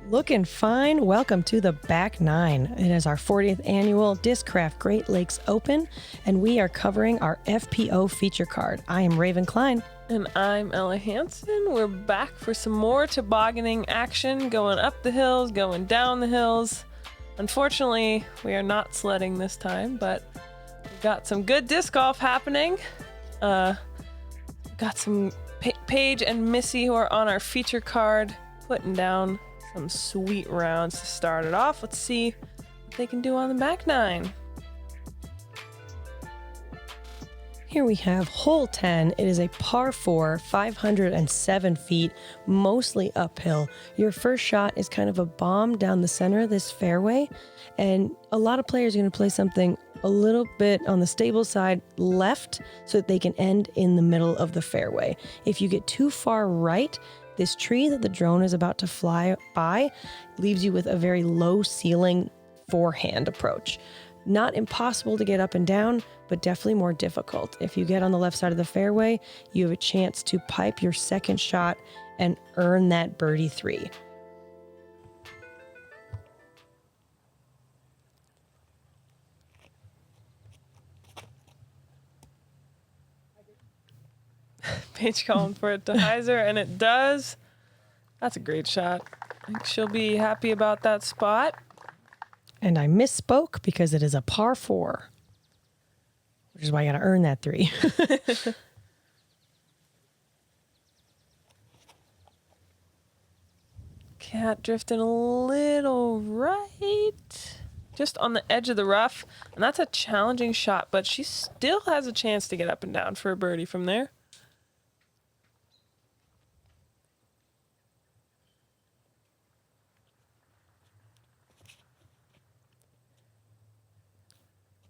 Looking fine. Welcome to the Back Nine. It is our 40th annual Discraft Great Lakes Open, and we are covering our FPO feature card. I am Raven Klein. And I'm Ella Hansen. We're back for some more tobogganing action, going up the hills, going down the hills. Unfortunately, we are not sledding this time, but we've got some good disc golf happening. Got some Paige and Missy who are on our feature card, putting down some sweet rounds to start it off. Let's see what they can do on the back nine. Here we have hole 10. It is a par 4, 507 feet, mostly uphill. Your first shot is kind of a bomb down the center of this fairway, and a lot of players are going to play something a little bit on the stable side left so that they can end in the middle of the fairway. If you get too far right, this tree that the drone is about to fly by leaves you with a very low ceiling forehand approach. Not impossible to get up and down, but definitely more difficult. If you get on the left side of the fairway, you have a chance to pipe your second shot and earn that birdie 3. Paige calling for it to hyzer, and it does. That's a great shot. I think she'll be happy about that spot. And I misspoke because it is a par 4, which is why you got to earn that 3. Cat drifting a little right, just on the edge of the rough, and that's a challenging shot, but she still has a chance to get up and down for a birdie from there.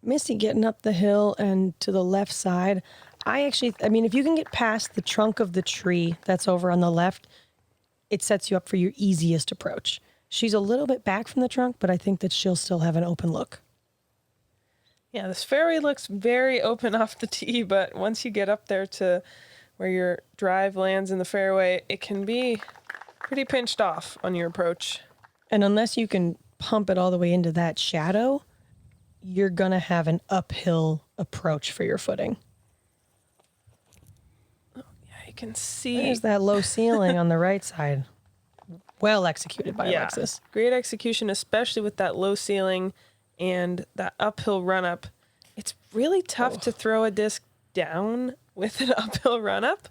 Missy getting up the hill and to the left side. I mean, if you can get past the trunk of the tree that's over on the left, it sets you up for your easiest approach. She's a little bit back from the trunk, but I think that she'll still have an open look. Yeah, this fairway looks very open off the tee, but once you get up there to where your drive lands in the fairway, it can be pretty pinched off on your approach. And unless you can pump it all the way into that shadow, you're going to have an uphill approach for your footing. Oh, yeah, you can see. There's that low ceiling on the right side. Well executed by Alexis. Great execution, especially with that low ceiling and that uphill run-up. It's really tough to throw a disc down with an uphill run-up.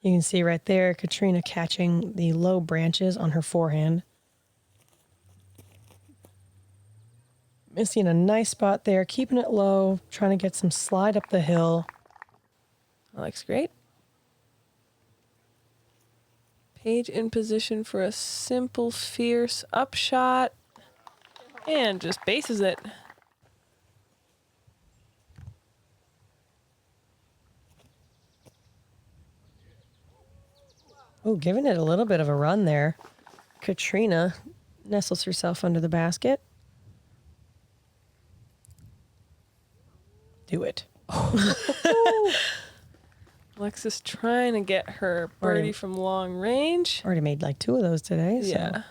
You can see right there, Catrina catching the low branches on her forehand. Missy in a nice spot there, keeping it low, trying to get some slide up the hill. That looks great. Paige in position for a simple, fierce upshot. And just bases it. Oh, giving it a little bit of a run there. Catrina nestles herself under the basket. Do it. Alexis trying to get her birdie from long range. Already made like 2 of those today. Yeah.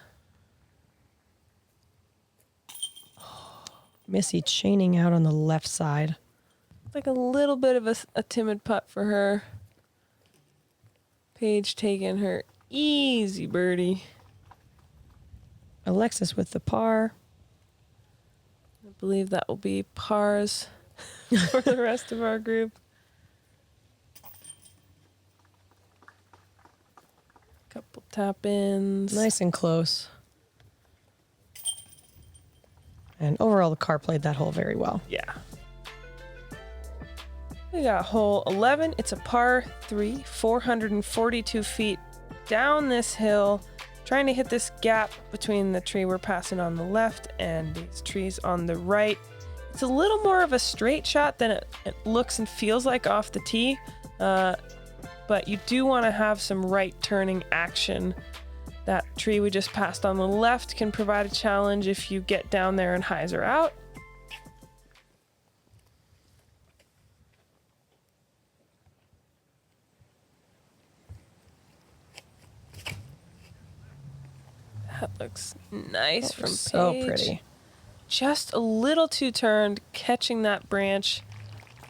So. Missy chaining out on the left side. Like a little bit of a timid putt for her. Paige taking her easy birdie. Alexis with the par. I believe that will be pars for the rest of our group. Couple tap-ins. Nice and close. And overall, the car played that hole very well. Yeah. We got hole 11. It's a par 3, 442 feet down this hill, trying to hit this gap between the tree we're passing on the left and these trees on the right. It's a little more of a straight shot than it looks and feels like off the tee, but you do want to have some right turning action. That tree we just passed on the left can provide a challenge if you get down there and hyzer out. looks nice from Paige. So pretty. Just a little too turned, catching that branch.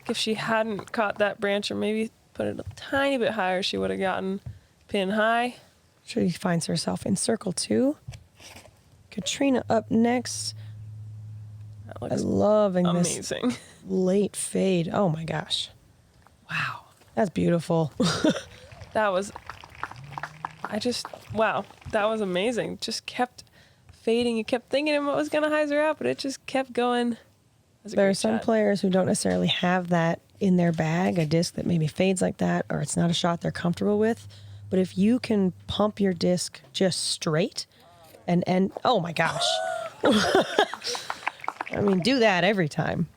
If she hadn't caught that branch or maybe put it a tiny bit higher, she would have gotten pin high. She finds herself in circle 2. Catrina up next. That looks Loving amazing. This late fade. Oh my gosh. Wow. That's beautiful. That was, wow, that was amazing. Just kept fading. You kept thinking it was going to hyzer out, but it just kept going. There are some players who don't necessarily have that in their bag, a disc that maybe fades like that, or it's not a shot they're comfortable with. But if you can pump your disc just straight and oh my gosh. I mean, do that every time.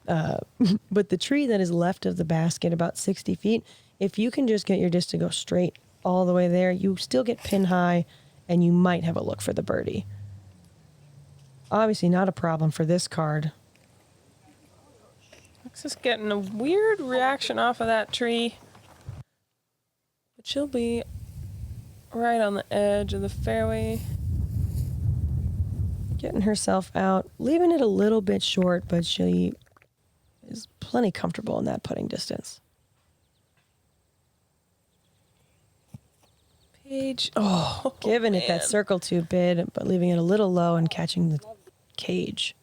But the tree that is left of the basket, about 60 feet, if you can just get your disc to go straight all the way there, you still get pin high and you might have a look for the birdie. Obviously not a problem for this card. Alexis getting a weird reaction off of that tree. But she'll be right on the edge of the fairway. Getting herself out, leaving it a little bit short, but she is plenty comfortable in that putting distance. Paige. Giving man. it that circle 2 bid, but leaving it a little low and catching the cage.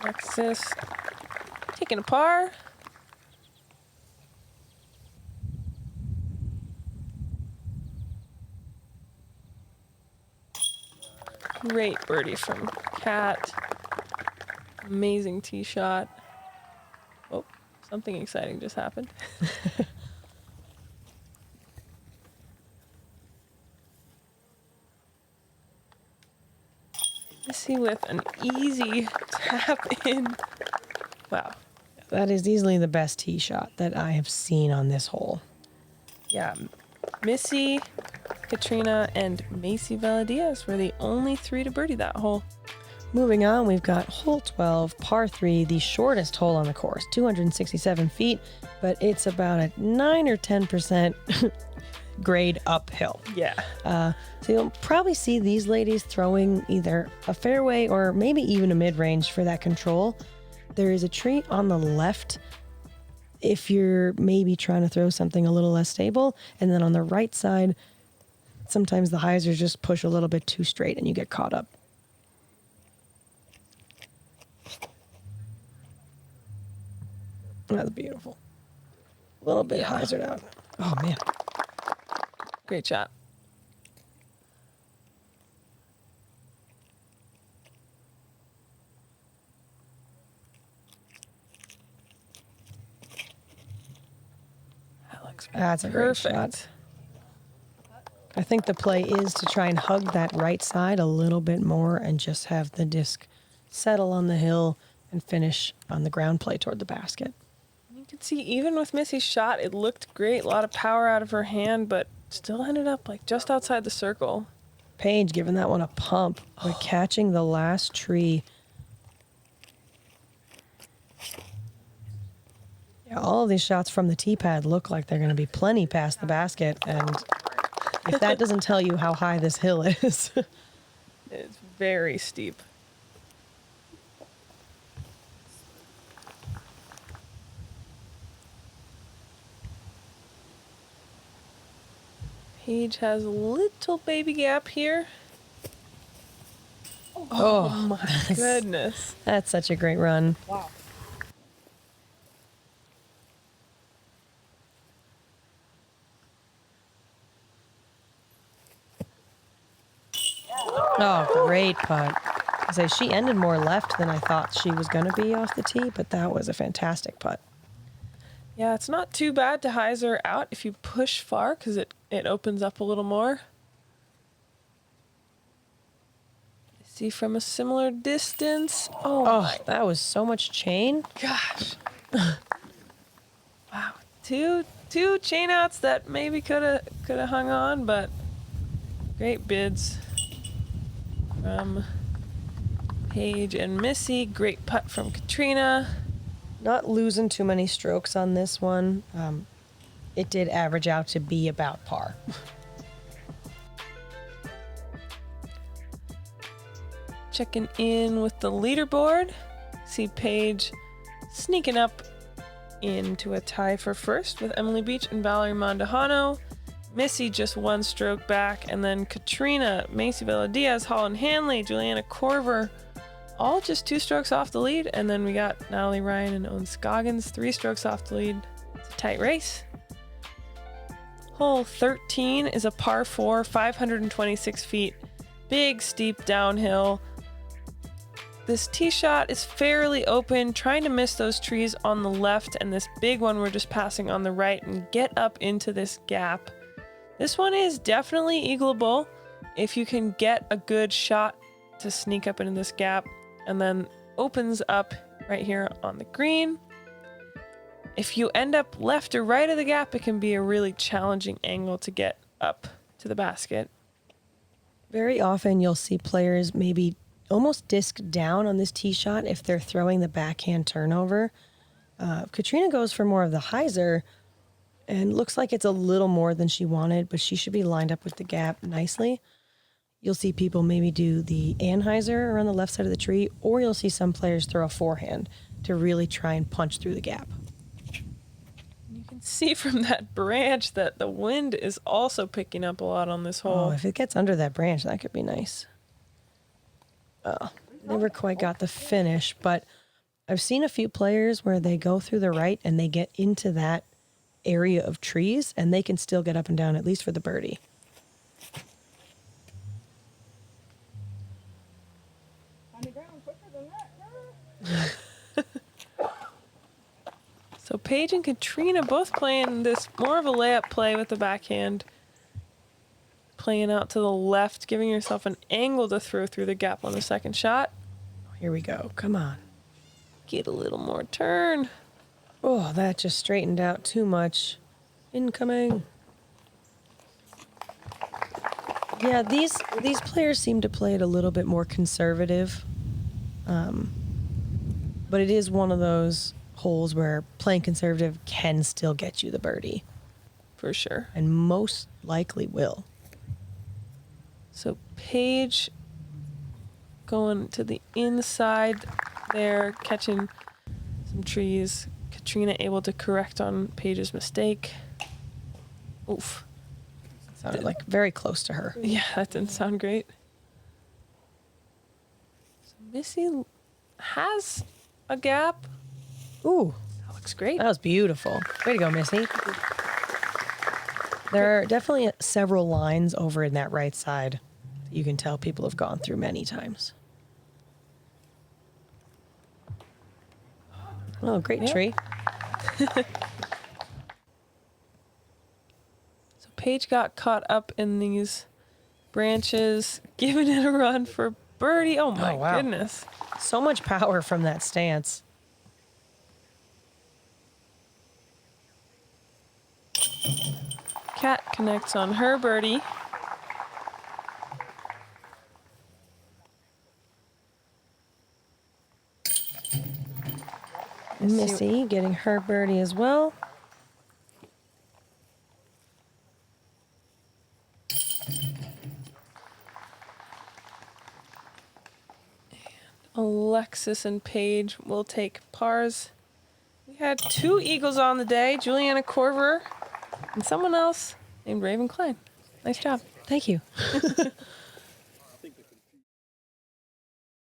Alexis taking a par. Great birdie from Cat. Amazing tee shot. Oh, something exciting just happened. Missy with an easy tap in. Wow. That is easily the best tee shot that I have seen on this hole. Yeah, Missy, Catrina, and Macy Valadias were the only 3 to birdie that hole. Moving on, we've got hole 12, par 3, the shortest hole on the course, 267 feet, but it's about a 9 or 10% grade uphill. Yeah. So you'll probably see these ladies throwing either a fairway or maybe even a mid-range for that control. There is a tree on the left if you're maybe trying to throw something a little less stable, and then on the right side, sometimes the hyzers just push a little bit too straight and you get caught up. That's beautiful. A little bit hyzered out. Oh, man. Great shot. That's a great shot. I think the play is to try and hug that right side a little bit more and just have the disc settle on the hill and finish on the ground play toward the basket. You can see even with Missy's shot, it looked great. A lot of power out of her hand, but still ended up like just outside the circle. Paige giving that one a pump by catching the last tree. Yeah, all of these shots from the tee pad look like they're going to be plenty past the basket, and if that doesn't tell you how high this hill is. It's very steep. Paige has a little baby gap here. Oh my goodness. That's such a great run. Wow. Oh, great putt. I say she ended more left than I thought she was going to be off the tee, but that was a fantastic putt. Yeah, it's not too bad to hyzer out if you push far because it opens up a little more. See from a similar distance. Oh, that was so much chain. Gosh. Wow. Two chain outs that maybe could have hung on, but great bids from Paige and Missy. Great putt from Catrina. Not losing too many strokes on this one. It did average out to be about par. Checking in with the leaderboard. See Paige sneaking up into a tie for first with Emily Beach and Valerie Mandujano. Missy just one stroke back, and then Catrina, Macy Villa-Diaz, Holland Hanley, Juliana Corver, all just 2 strokes off the lead. And then we got Natalie Ryan and Owen Scoggins 3 strokes off the lead. It's a tight race. Hole 13 is a par 4, 526 feet, big steep downhill. This tee shot is fairly open, trying to miss those trees on the left, and this big one we're just passing on the right and get up into this gap. This one is definitely eagleable if you can get a good shot to sneak up into this gap, and then opens up right here on the green. If you end up left or right of the gap, it can be a really challenging angle to get up to the basket. Very often you'll see players maybe almost disc down on this tee shot if they're throwing the backhand turnover. Catrina goes for more of the hyzer and looks like it's a little more than she wanted, but she should be lined up with the gap nicely. You'll see people maybe do the anhyzer around the left side of the tree, or you'll see some players throw a forehand to really try and punch through the gap. You can see from that branch that the wind is also picking up a lot on this hole. Oh, if it gets under that branch, that could be nice. Oh, never quite got the finish, but I've seen a few players where they go through the right and they get into that area of trees and they can still get up and down, at least for the birdie. So Paige and Catrina both playing this more of a layup play with the backhand. Playing out to the left, giving yourself an angle to throw through the gap on the second shot. Here we go. Come on. Get a little more turn. Oh, that just straightened out too much. Incoming. Yeah, these players seem to play it a little bit more conservative. But it is one of those holes where playing conservative can still get you the birdie. For sure. And most likely will. So Paige going to the inside there, catching some trees. Catrina able to correct on Paige's mistake. Oof. Sounded like very close to her. Yeah, that didn't sound great. So Missy has a gap. Ooh, That looks great. that was beautiful. Way to go, Missy. There are definitely several lines over in that right side that you can tell people have gone through many times. Oh, great Yep. tree. So Paige got caught up in these branches, giving it a run for birdie. Oh my wow. goodness. So much power from that stance. Kat connects on her birdie. Missy getting her birdie as well. Alexis and Paige will take pars. We had 2 eagles on the day, Juliana Corver and someone else named Raven Klein. Nice job. Thank you.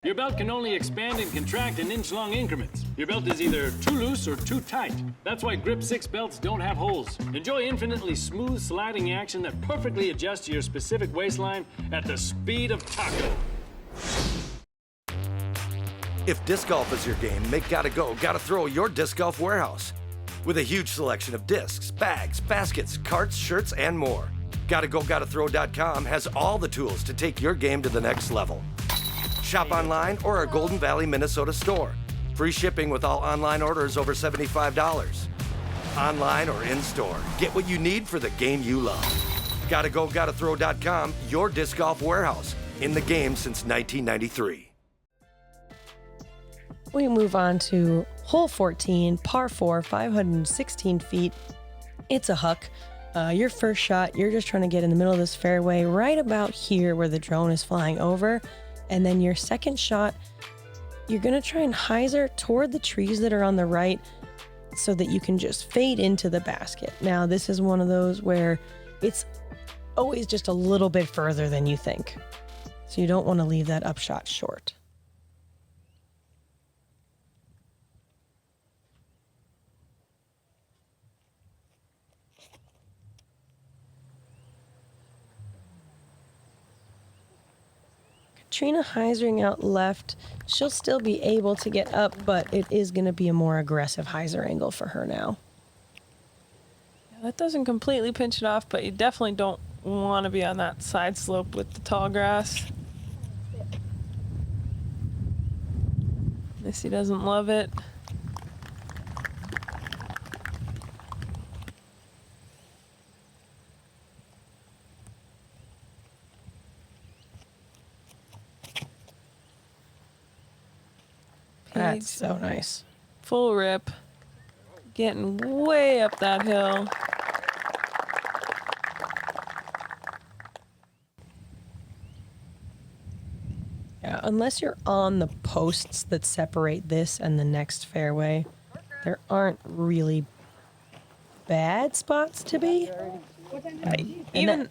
Your belt can only expand and contract in inch-long increments. Your belt is either too loose or too tight. That's why Grip 6 belts don't have holes. Enjoy infinitely smooth sliding action that perfectly adjusts to your specific waistline at the speed of taco. If disc golf is your game, make Gotta Go, Gotta Throw your disc golf warehouse. With a huge selection of discs, bags, baskets, carts, shirts, and more. GottaGo.GottaThrow.com has all the tools to take your game to the next level. Shop online or our Golden Valley, Minnesota store. Free shipping with all online orders over $75. Online or in-store, get what you need for the game you love. GottaGo.GottaThrow.com, your disc golf warehouse. In the game since 1993. We move on to hole 14, par 4, 516 feet. It's a huck. Your first shot, you're just trying to get in the middle of this fairway right about here where the drone is flying over. And then your second shot, you're going to try and hyzer toward the trees that are on the right so that you can just fade into the basket. Now, this is one of those where it's always just a little bit further than you think. So you don't want to leave that upshot short. Catrina hyzering out left. She'll still be able to get up, but it is going to be a more aggressive hyzer angle for her now. Yeah, that doesn't completely pinch it off, but you definitely don't want to be on that side slope with the tall grass. Missy doesn't love it. That's so nice. Full rip. Getting way up that hill. Yeah, unless you're on the posts that separate this and the next fairway, there aren't really bad spots to be. Even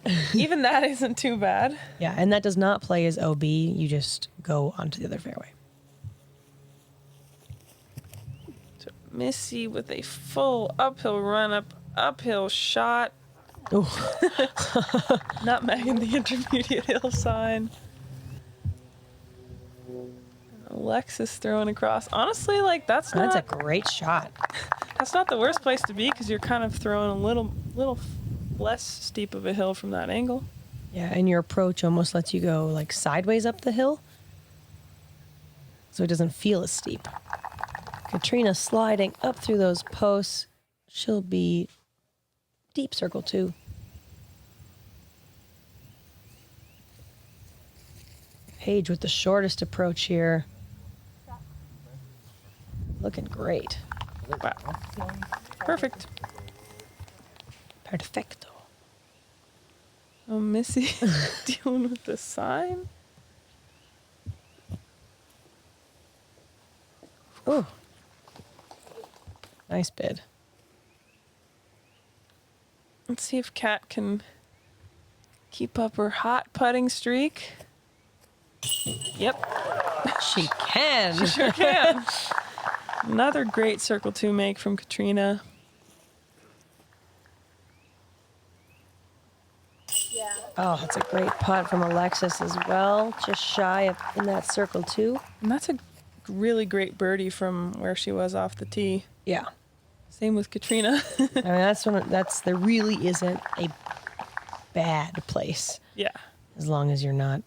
that isn't too bad. Yeah, and that does not play as OB. You just go onto the other fairway. So Missy with a full uphill run uphill shot. Ooh. Nutmegging the intermediate hill sign. Alexis throwing across. Honestly, like that's a great shot. That's not the worst place to be because you're kind of throwing a little less steep of a hill from that angle. Yeah, and your approach almost lets you go like sideways up the hill, so it doesn't feel as steep. Catrina sliding up through those posts. She'll be deep circle 2. Paige with the shortest approach here. Looking great. Wow. Perfect. Perfecto. Oh, Missy dealing with the sign. Oh. Nice bid. Let's see if Kat can keep up her hot putting streak. Yep. She can. She sure can. Another great circle 2 make from Catrina. Oh, that's a great putt from Alexis as well. Just shy of in that circle 2. And that's a really great birdie from where she was off the tee. Yeah. Same with Catrina. I mean, there really isn't a bad place. Yeah. As long as you're not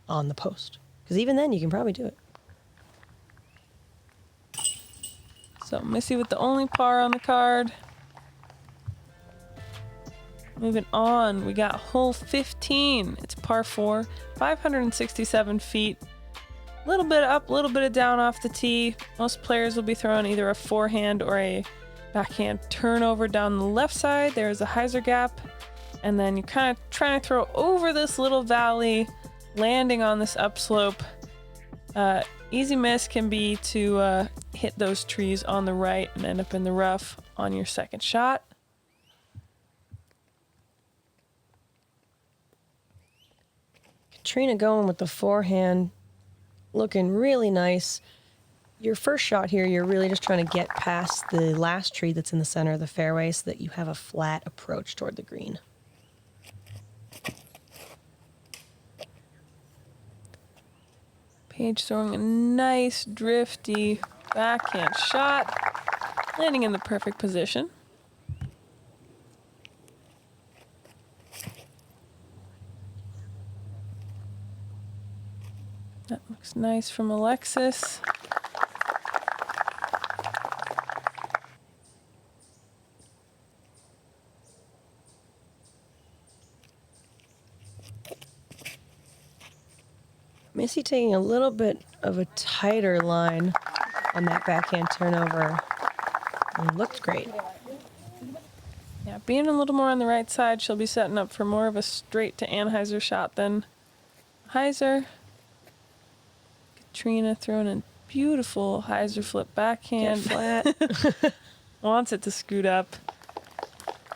on the post. Because even then, you can probably do it. So Missy with the only par on the card. Moving on, we got hole 15. It's par 4, 567 feet. A little bit up, a little bit of down off the tee. Most players will be throwing either a forehand or a backhand turnover down the left side. There's a hyzer gap. And then you're kind of trying to throw over this little valley, landing on this upslope. Easy miss can be to hit those trees on the right and end up in the rough on your second shot. Catrina going with the forehand, looking really nice. Your first shot here, you're really just trying to get past the last tree that's in the center of the fairway so that you have a flat approach toward the green. Paige throwing a nice drifty backhand shot, landing in the perfect position. That looks nice from Alexis. Missy taking a little bit of a tighter line on that backhand turnover. It looked great. Yeah, being a little more on the right side, she'll be setting up for more of a straight to Anheuser shot than Heiser. Catrina throwing a beautiful hyzer flip backhand. Get flat. Wants it to scoot up.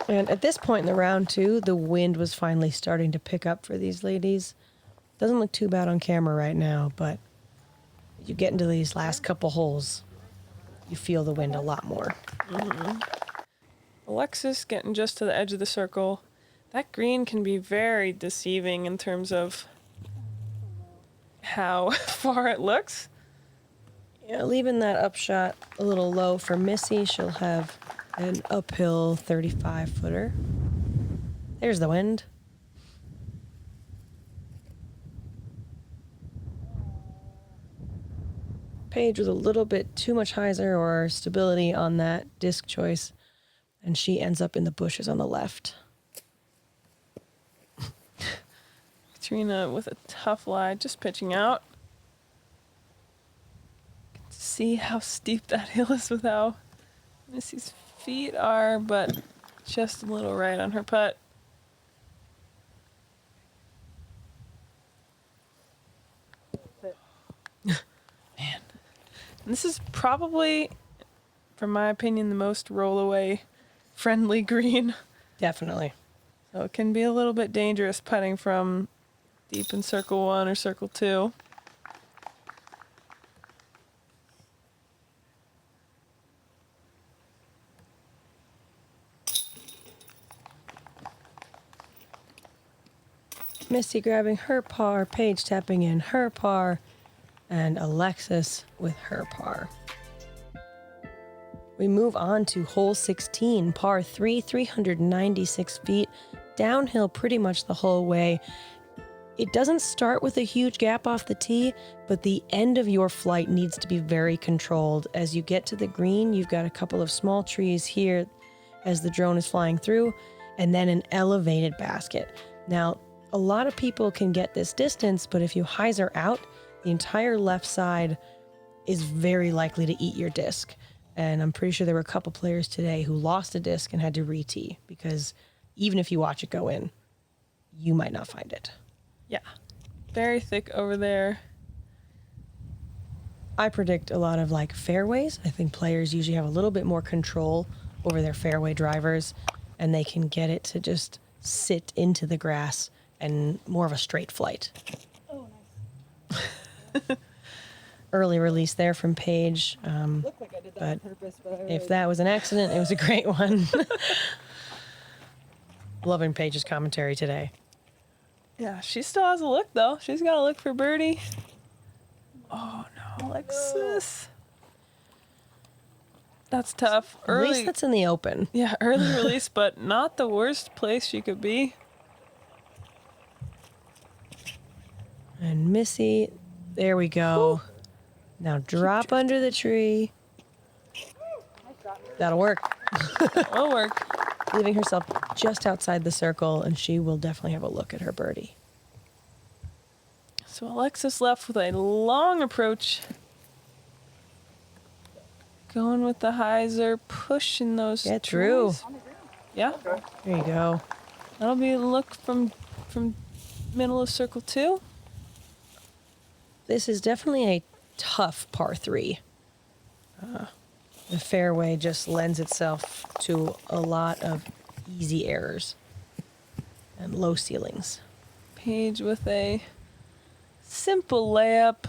And at this point in the round, too, the wind was finally starting to pick up for these ladies. Doesn't look too bad on camera right now, but you get into these last couple holes, you feel the wind a lot more. Mm-hmm. Alexis getting just to the edge of the circle. That green can be very deceiving in terms of how far it looks. Yeah, leaving that upshot a little low for Missy. She'll have an uphill 35-footer. There's the wind. Paige with a little bit too much hyzer or stability on that disc choice, and she ends up in the bushes on the left. Catrina with a tough lie, just pitching out. See how steep that hill is with how Missy's feet are, but just a little right on her putt. Man. And this is probably, from my opinion, the most roll-away friendly green. Definitely. So it can be a little bit dangerous putting from deep in circle 1 or circle 2. Missy grabbing her par, Paige tapping in her par, and Alexis with her par. We move on to hole 16, par 3, 396 feet, downhill pretty much the whole way. It doesn't start with a huge gap off the tee, but the end of your flight needs to be very controlled. As you get to the green, you've got a couple of small trees here as the drone is flying through, and then an elevated basket. Now, a lot of people can get this distance, but if you hyzer out, the entire left side is very likely to eat your disc. And I'm pretty sure there were a couple players today who lost a disc and had to re-tee, because even if you watch it go in, you might not find it. Yeah, very thick over there. I predict a lot of like fairways. I think players usually have a little bit more control over their fairway drivers, and they can get it to just sit into the grass and more of a straight flight. Oh, nice. Early release there from Paige. Looked like I did that on purpose, but If that was an accident, it was a great one. Loving Paige's commentary today. Yeah, she still has a look, though. She's got to look for birdie. Oh, no, Alexis. That's tough. At least that's in the open. Yeah, early release, but not the worst place she could be. And Missy, there we go. Whew. Now drop under the tree. That'll work. Will work. Leaving herself just outside the circle, and she will definitely have a look at her birdie. So Alexis left with a long approach. Going with the hyzer, pushing those. Get through. trees. Yeah, There you go. that'll be a look from middle of circle 2. This is definitely a tough par 3. The fairway just lends itself to a lot of easy errors and low ceilings. Paige with a simple layup.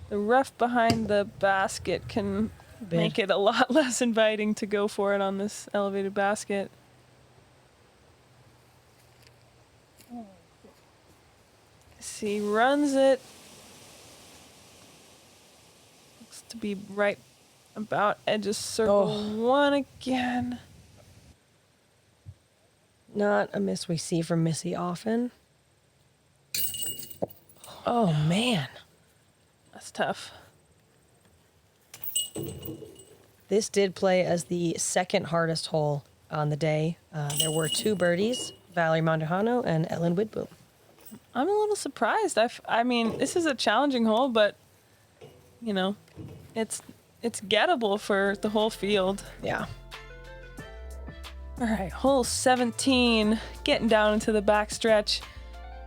The rough behind the basket can make it a lot less inviting to go for it on this elevated basket. See, runs it. Looks to be right about edge of circle 1 again. Not a miss we see from Missy often. Oh, man. That's tough. This did play as the second hardest hole on the day. There were 2 birdies, Valerie Mandujano and Ellen Widboom. I'm a little surprised. I mean, this is a challenging hole, but, you know, it's gettable for the whole field. Yeah. All right, hole 17, getting down into the backstretch.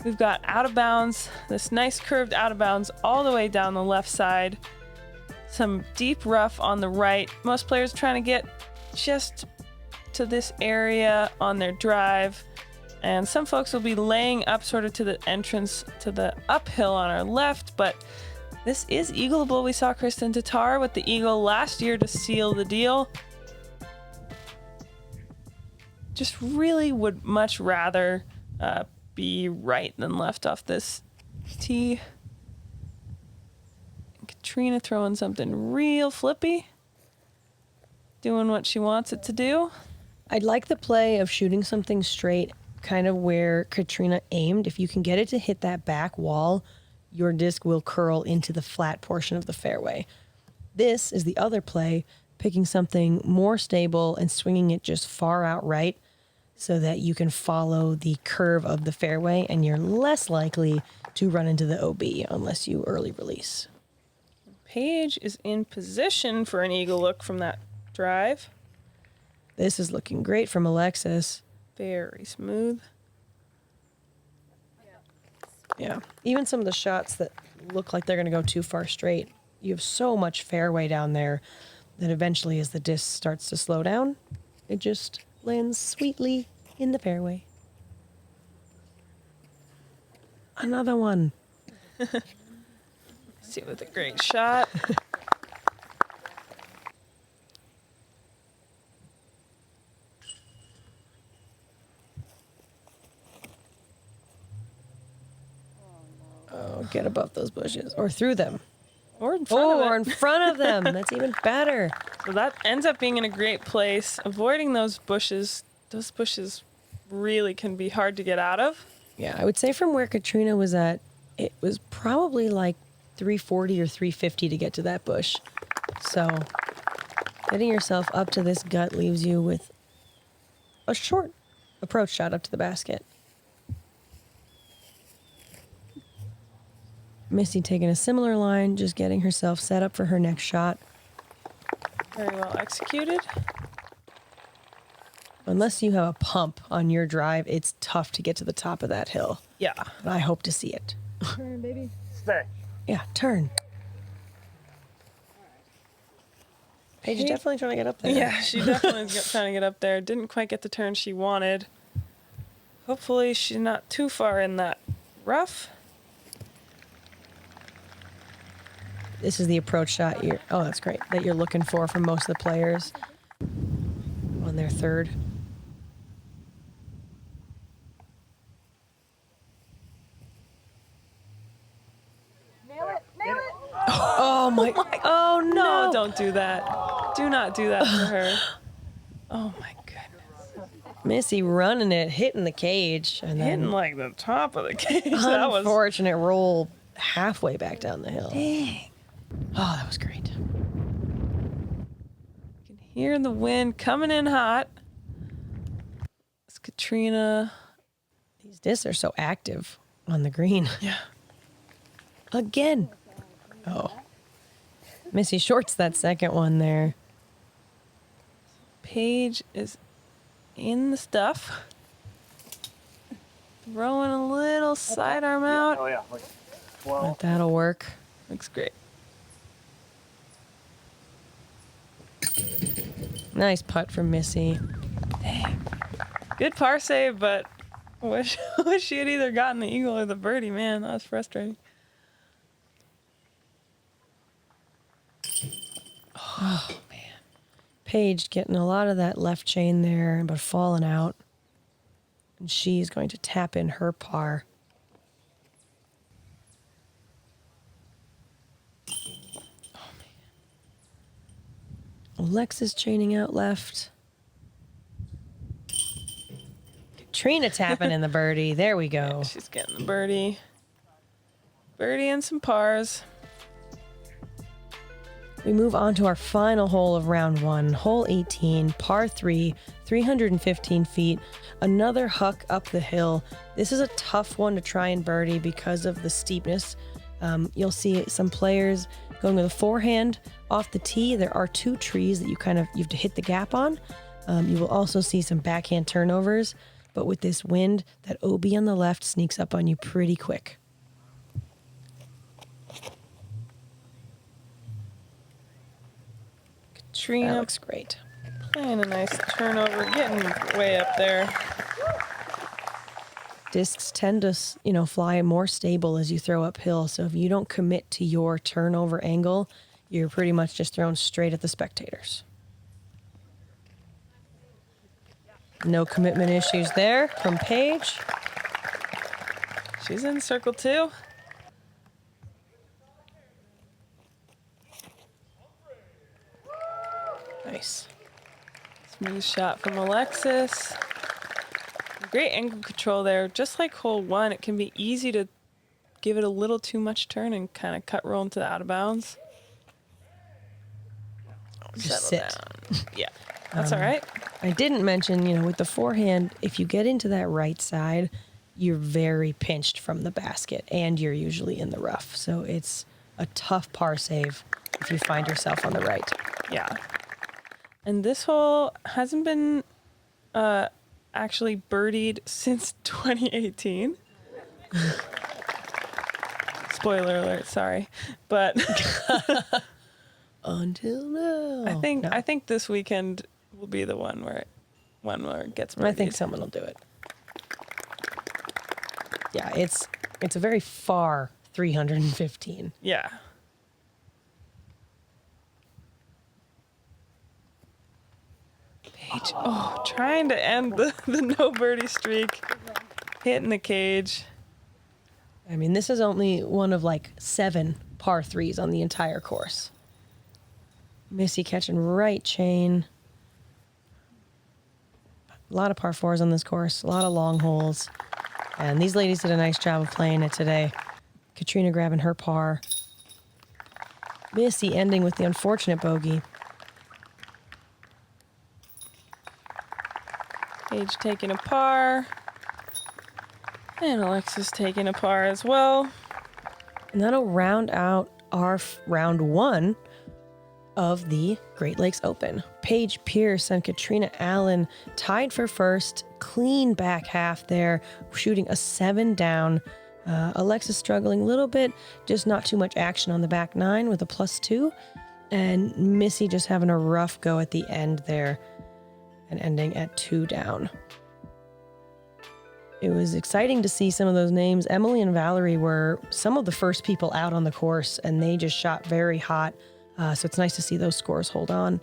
We've got out of bounds, this nice curved out of bounds all the way down the left side. Some deep rough on the right. Most players trying to get just to this area on their drive. And some folks will be laying up sort of to the entrance to the uphill on our left, but this is eagleable. We saw Kristen Tatar with the eagle last year to seal the deal. Just really would much rather be right than left off this tee. Catrina throwing something real flippy. Doing what she wants it to do. I'd like the play of shooting something straight, kind of where Catrina aimed. If you can get it to hit that back wall, your disc will curl into the flat portion of the fairway. This is the other play, picking something more stable and swinging it just far out right so that you can follow the curve of the fairway and you're less likely to run into the OB unless you early release. Paige is in position for an eagle look from that drive. This is looking great from Alexis. Very smooth. Yeah. Even some of the shots that look like they're going to go too far straight, you have so much fairway down there that eventually as the disc starts to slow down, it just lands sweetly in the fairway. Another one. See with a great shot. Oh, get above those bushes or through them. Or in front of it. Or in front of them. That's even better. So that ends up being in a great place. Avoiding those bushes really can be hard to get out of. Yeah, I would say from where Catrina was at, it was probably like 340 or 350 to get to that bush. So getting yourself up to this gut leaves you with a short approach shot up to the basket. Missy taking a similar line, just getting herself set up for her next shot. Very well executed. Unless you have a pump on your drive, it's tough to get to the top of that hill. Yeah. But I hope to see it. Turn, baby. Stay. Yeah, turn. Paige is definitely trying to get up there. Yeah, she definitely is trying to get up there. Didn't quite get the turn she wanted. Hopefully she's not too far in that rough. This is the approach shot that's great, that you're looking for from most of the players on their third. Nail it. Nail it. Oh my, oh no. No, don't do that. Do not do that to her. Oh my goodness. Missy running it, hitting the cage, and Hitting then like the top of the cage. That was unfortunate roll halfway back down the hill. dang. Oh, that was great. You can hear the wind coming in hot. It's Catrina. These discs are so active on the green. Yeah. Again. Oh. Missy shorts that second one there. Paige is in the stuff. Throwing a little sidearm out. Oh, yeah. But that'll work. Looks great. Nice putt from Missy. Good par save, but wish she had either gotten the eagle or the birdie. Man, that was frustrating. Oh, man. Paige getting a lot of that left chain there, but falling out. And she's going to tap in her par. Alexis chaining out left. Catrina tapping in the birdie. There we go. She's getting the birdie. Birdie and some pars. We move on to our final hole of round one, hole 18, par 3, 315 feet. Another huck up the hill. This is a tough one to try and birdie because of the steepness. You'll see some players going with a forehand off the tee. There are two trees that you have to hit the gap on. You will also see some backhand turnovers. but with this wind, that OB on the left sneaks up on you pretty quick. Katrina That looks great. playing a nice turnover, getting way up there. Discs tend to, fly more stable as you throw uphill. So if you don't commit to your turnover angle, you're pretty much just thrown straight at the spectators. No commitment issues there from Paige. She's in circle 2. Nice. Smooth shot from Alexis. Great angle control there. Just like hole 1, it can be easy to give it a little too much turn and kind of cut roll into the out of bounds. Just Settle sit. down. Yeah, that's all right. I didn't mention, with the forehand, if you get into that right side, you're very pinched from the basket and you're usually in the rough. So it's a tough par save if you find yourself on the right. Yeah. And this hole hasn't been actually birdied since 2018. Spoiler alert, sorry. But Until now. I think this weekend will be the one where it gets birdied. I think someone will do it. Yeah, it's a very far 315. Yeah. Paige, trying to end the no birdie streak. Hitting the cage. I mean, this is only one of like 7 par 3s on the entire course. Missy catching right chain. A lot of par 4s on this course, a lot of long holes. And these ladies did a nice job of playing it today. Catrina grabbing her par. Missy ending with the unfortunate bogey. Paige taking a par. And Alexis taking a par as well. And that'll round out our round 1 of the Great Lakes Open. Paige Pierce and Catrina Allen tied for first, clean back half there, shooting a 7 down. Alexis struggling a little bit, just not too much action on the back 9 with a +2. And Missy just having a rough go at the end there and ending at 2 down. It was exciting to see some of those names. Emily and Valerie were some of the first people out on the course, and they just shot very hot. So it's nice to see those scores hold on.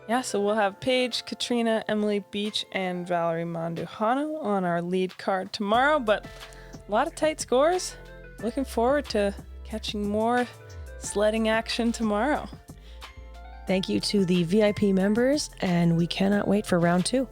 Yeah, so we'll have Paige, Katrina, Emily Beach, and Valerie Mandujano on our lead card tomorrow, but a lot of tight scores. Looking forward to catching more sledding action tomorrow. Thank you to the VIP members, and we cannot wait for round 2.